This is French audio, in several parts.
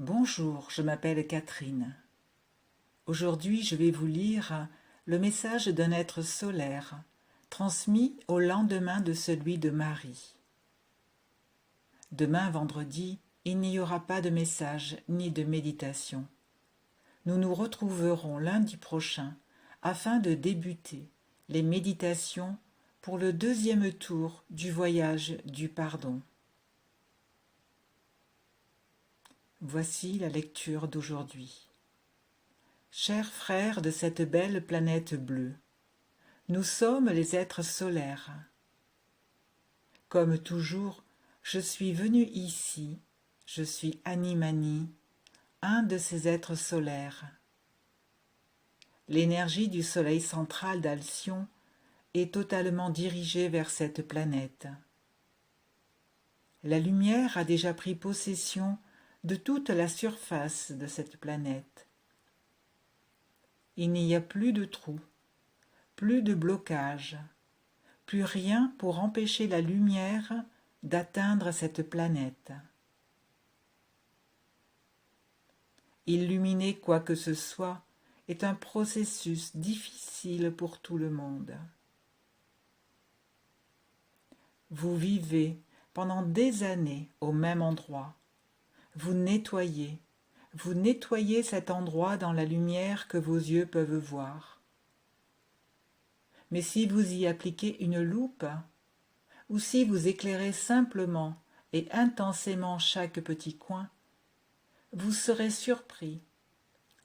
Bonjour, je m'appelle Catherine. Aujourd'hui, je vais vous lire le message d'un être solaire, transmis au lendemain de celui de Marie. Demain, vendredi, il n'y aura pas de message ni de méditation. Nous nous retrouverons lundi prochain afin de débuter les méditations pour le deuxième tour du voyage du pardon. Voici la lecture d'aujourd'hui. Chers frères de cette belle planète bleue, nous sommes les êtres solaires. Comme toujours, je suis venu ici, je suis Animani, un de ces êtres solaires. L'énergie du soleil central d'Alcyon est totalement dirigée vers cette planète. La lumière a déjà pris possession de toute la surface de cette planète. Il n'y a plus de trous, plus de blocage, plus rien pour empêcher la lumière d'atteindre cette planète. Illuminer quoi que ce soit est un processus difficile pour tout le monde. Vous vivez pendant des années au même endroit. Vous nettoyez cet endroit dans la lumière que vos yeux peuvent voir. Mais si vous y appliquez une loupe, ou si vous éclairez simplement et intensément chaque petit coin, vous serez surpris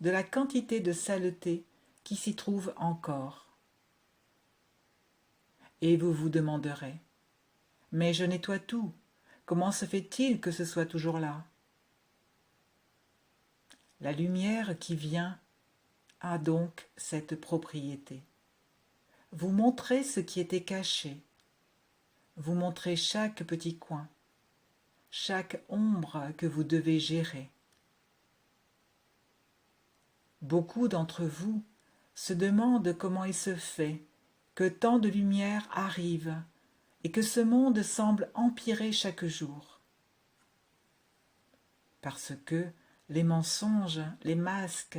de la quantité de saleté qui s'y trouve encore. Et vous vous demanderez, « Mais je nettoie tout, comment se fait-il que ce soit toujours là ?» La lumière qui vient a donc cette propriété. Vous montrez ce qui était caché, vous montrez chaque petit coin, chaque ombre que vous devez gérer. Beaucoup d'entre vous se demandent comment il se fait que tant de lumière arrive et que ce monde semble empirer chaque jour. Parce que les mensonges, les masques,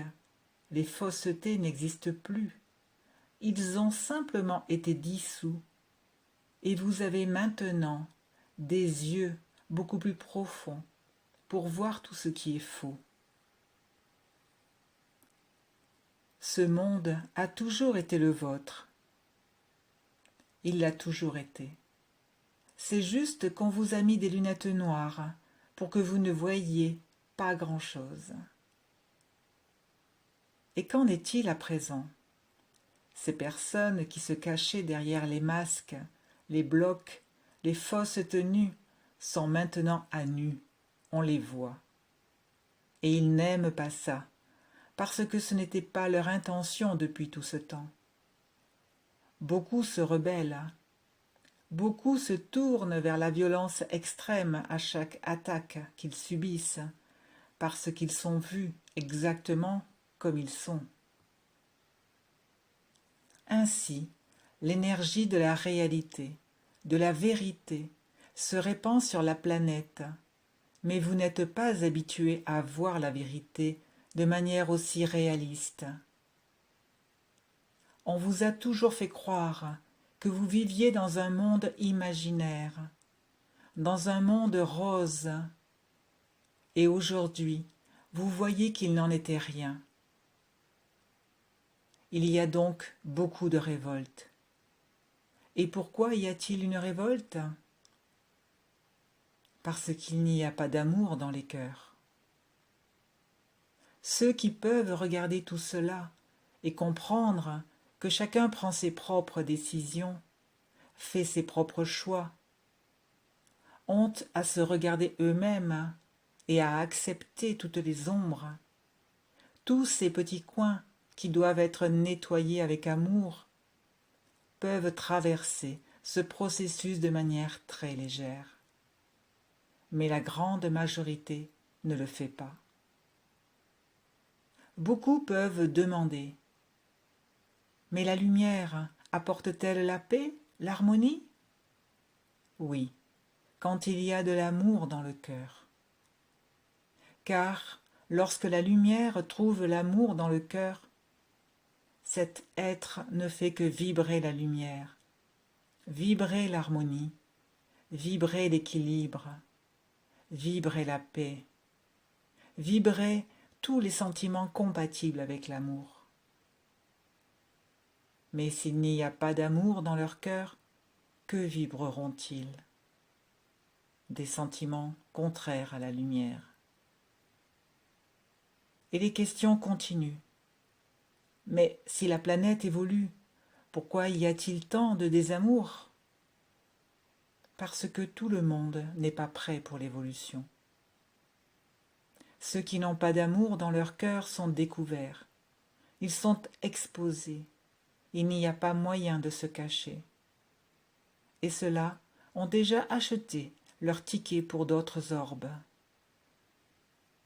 les faussetés n'existent plus. Ils ont simplement été dissous et vous avez maintenant des yeux beaucoup plus profonds pour voir tout ce qui est faux. Ce monde a toujours été le vôtre. Il l'a toujours été. C'est juste qu'on vous a mis des lunettes noires pour que vous ne voyiez pas grand-chose. Et qu'en est-il à présent ? Ces personnes qui se cachaient derrière les masques, les blocs, les fausses tenues, sont maintenant à nu, on les voit. Et ils n'aiment pas ça, parce que ce n'était pas leur intention depuis tout ce temps. Beaucoup se rebellent, beaucoup se tournent vers la violence extrême à chaque attaque qu'ils subissent, parce qu'ils sont vus exactement comme ils sont. Ainsi, l'énergie de la réalité, de la vérité, se répand sur la planète, mais vous n'êtes pas habitué à voir la vérité de manière aussi réaliste. On vous a toujours fait croire que vous viviez dans un monde imaginaire, dans un monde rose, et aujourd'hui, vous voyez qu'il n'en était rien. Il y a donc beaucoup de révoltes. Et pourquoi y a-t-il une révolte ? Parce qu'il n'y a pas d'amour dans les cœurs. Ceux qui peuvent regarder tout cela et comprendre que chacun prend ses propres décisions, fait ses propres choix, ont à se regarder eux-mêmes et à accepter toutes les ombres, tous ces petits coins qui doivent être nettoyés avec amour, peuvent traverser ce processus de manière très légère. Mais la grande majorité ne le fait pas. Beaucoup peuvent demander « Mais la lumière apporte-t-elle la paix, l'harmonie ?» Oui, quand il y a de l'amour dans le cœur. Car lorsque la lumière trouve l'amour dans le cœur, cet être ne fait que vibrer la lumière, vibrer l'harmonie, vibrer l'équilibre, vibrer la paix, vibrer tous les sentiments compatibles avec l'amour. Mais s'il n'y a pas d'amour dans leur cœur, que vibreront-ils? Des sentiments contraires à la lumière. Et les questions continuent. Mais si la planète évolue, pourquoi y a-t-il tant de désamour? Parce que tout le monde n'est pas prêt pour l'évolution. Ceux qui n'ont pas d'amour dans leur cœur sont découverts. Ils sont exposés. Il n'y a pas moyen de se cacher. Et ceux-là ont déjà acheté leur ticket pour d'autres orbes.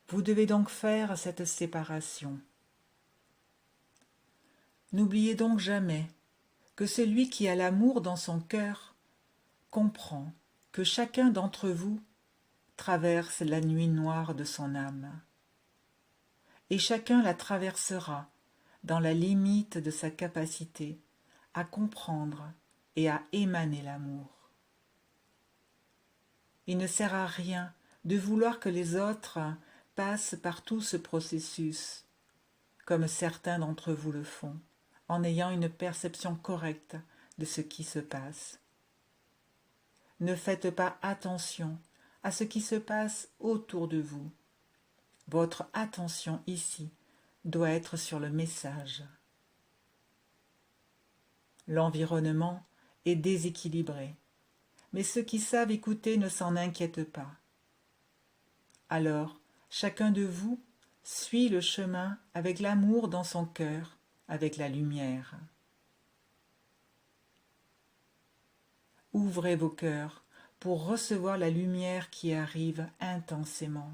Vous devez donc faire cette séparation. N'oubliez donc jamais que celui qui a l'amour dans son cœur comprend que chacun d'entre vous traverse la nuit noire de son âme. Et chacun la traversera dans la limite de sa capacité à comprendre et à émaner l'amour. Il ne sert à rien de vouloir que les autres passent par tout ce processus, comme certains d'entre vous le font, en ayant une perception correcte de ce qui se passe. Ne faites pas attention à ce qui se passe autour de vous. Votre attention ici doit être sur le message. L'environnement est déséquilibré, mais ceux qui savent écouter ne s'en inquiètent pas. Alors, chacun de vous suit le chemin avec l'amour dans son cœur, avec la lumière. Ouvrez vos cœurs pour recevoir la lumière qui arrive intensément.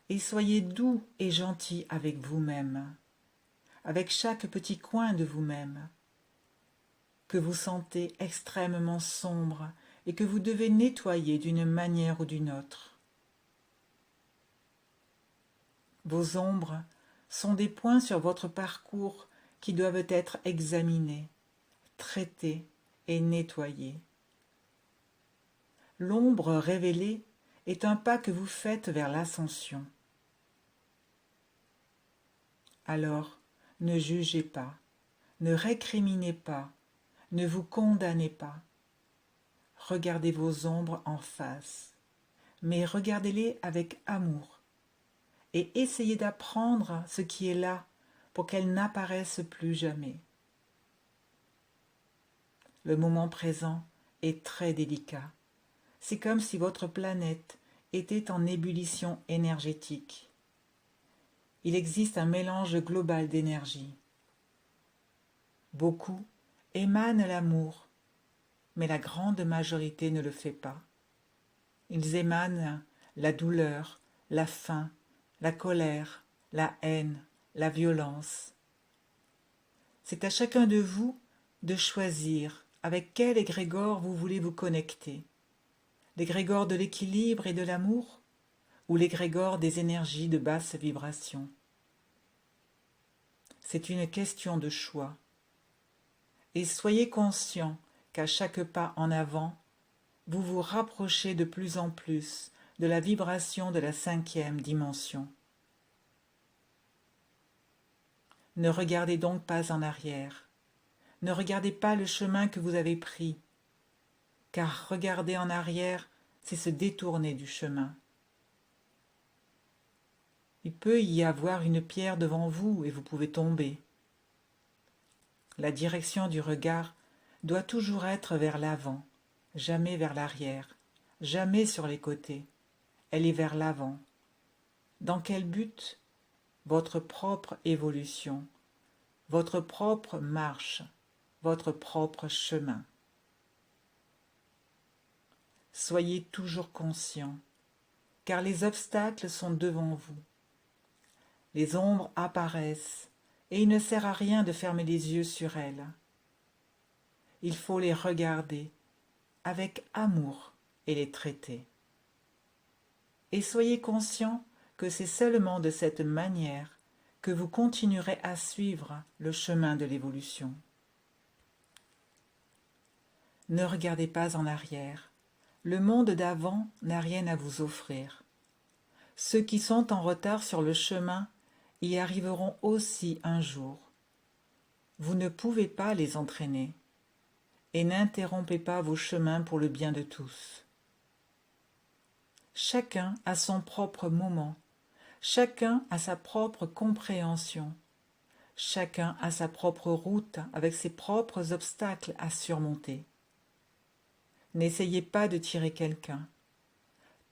Et soyez doux et gentil avec vous-même, avec chaque petit coin de vous-même, que vous sentez extrêmement sombre et que vous devez nettoyer d'une manière ou d'une autre. Vos ombres sont des points sur votre parcours qui doivent être examinés, traités et nettoyés. L'ombre révélée est un pas que vous faites vers l'ascension. Alors, ne jugez pas, ne récriminez pas, ne vous condamnez pas. Regardez vos ombres en face, mais regardez-les avec amour et essayez d'apprendre ce qui est là pour qu'elles n'apparaissent plus jamais. Le moment présent est très délicat. C'est comme si votre planète était en ébullition énergétique. Il existe un mélange global d'énergie. Beaucoup émanent l'amour, mais la grande majorité ne le fait pas. Ils émanent la douleur, la faim, la colère, la haine, la violence. C'est à chacun de vous de choisir avec quel égrégore vous voulez vous connecter. L'égrégore de l'équilibre et de l'amour ou l'égrégore des énergies de basse vibration. C'est une question de choix. Et soyez conscient qu'à chaque pas en avant, vous vous rapprochez de plus en plus de la vibration de la 5e dimension. Ne regardez donc pas en arrière. Ne regardez pas le chemin que vous avez pris, car regarder en arrière, c'est se détourner du chemin. Il peut y avoir une pierre devant vous et vous pouvez tomber. La direction du regard doit toujours être vers l'avant, jamais vers l'arrière, jamais sur les côtés. Elle est vers l'avant. Dans quel but? Votre propre évolution, votre propre marche, votre propre chemin. Soyez toujours conscient, car les obstacles sont devant vous. Les ombres apparaissent, et il ne sert à rien de fermer les yeux sur elles. Il faut les regarder avec amour et les traiter. Et soyez conscient que c'est seulement de cette manière que vous continuerez à suivre le chemin de l'évolution. Ne regardez pas en arrière. Le monde d'avant n'a rien à vous offrir. Ceux qui sont en retard sur le chemin y arriveront aussi un jour. Vous ne pouvez pas les entraîner, et n'interrompez pas vos chemins pour le bien de tous. Chacun a son propre moment, chacun a sa propre compréhension, chacun a sa propre route avec ses propres obstacles à surmonter. N'essayez pas de tirer quelqu'un.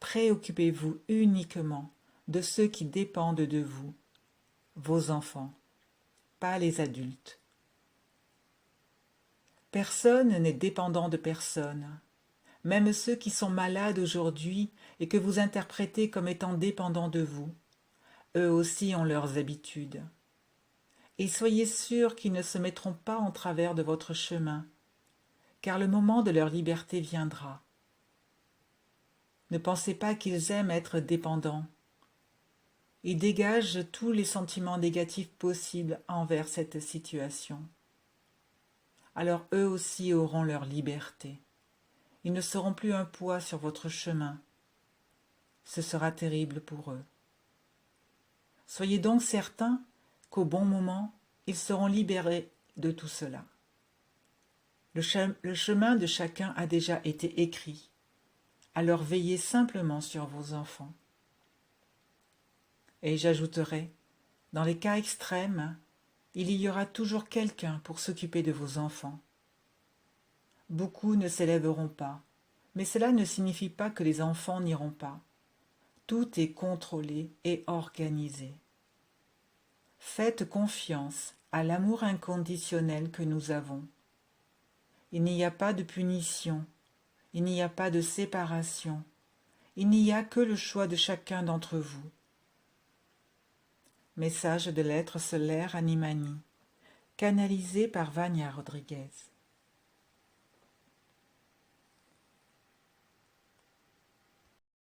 Préoccupez-vous uniquement de ceux qui dépendent de vous, vos enfants, pas les adultes. Personne n'est dépendant de personne. Même ceux qui sont malades aujourd'hui et que vous interprétez comme étant dépendants de vous, eux aussi ont leurs habitudes. Et soyez sûrs qu'ils ne se mettront pas en travers de votre chemin, car le moment de leur liberté viendra. Ne pensez pas qu'ils aiment être dépendants. Ils dégagent tous les sentiments négatifs possibles envers cette situation. Alors eux aussi auront leur liberté. Ils ne seront plus un poids sur votre chemin. Ce sera terrible pour eux. Soyez donc certains qu'au bon moment, ils seront libérés de tout cela. Le chemin de chacun a déjà été écrit. Alors veillez simplement sur vos enfants. Et j'ajouterai, dans les cas extrêmes, il y aura toujours quelqu'un pour s'occuper de vos enfants. Beaucoup ne s'élèveront pas, mais cela ne signifie pas que les enfants n'iront pas. Tout est contrôlé et organisé. Faites confiance à l'amour inconditionnel que nous avons. Il n'y a pas de punition, il n'y a pas de séparation, il n'y a que le choix de chacun d'entre vous. Message de l'être solaire Animani, canalisé par Vania Rodriguez.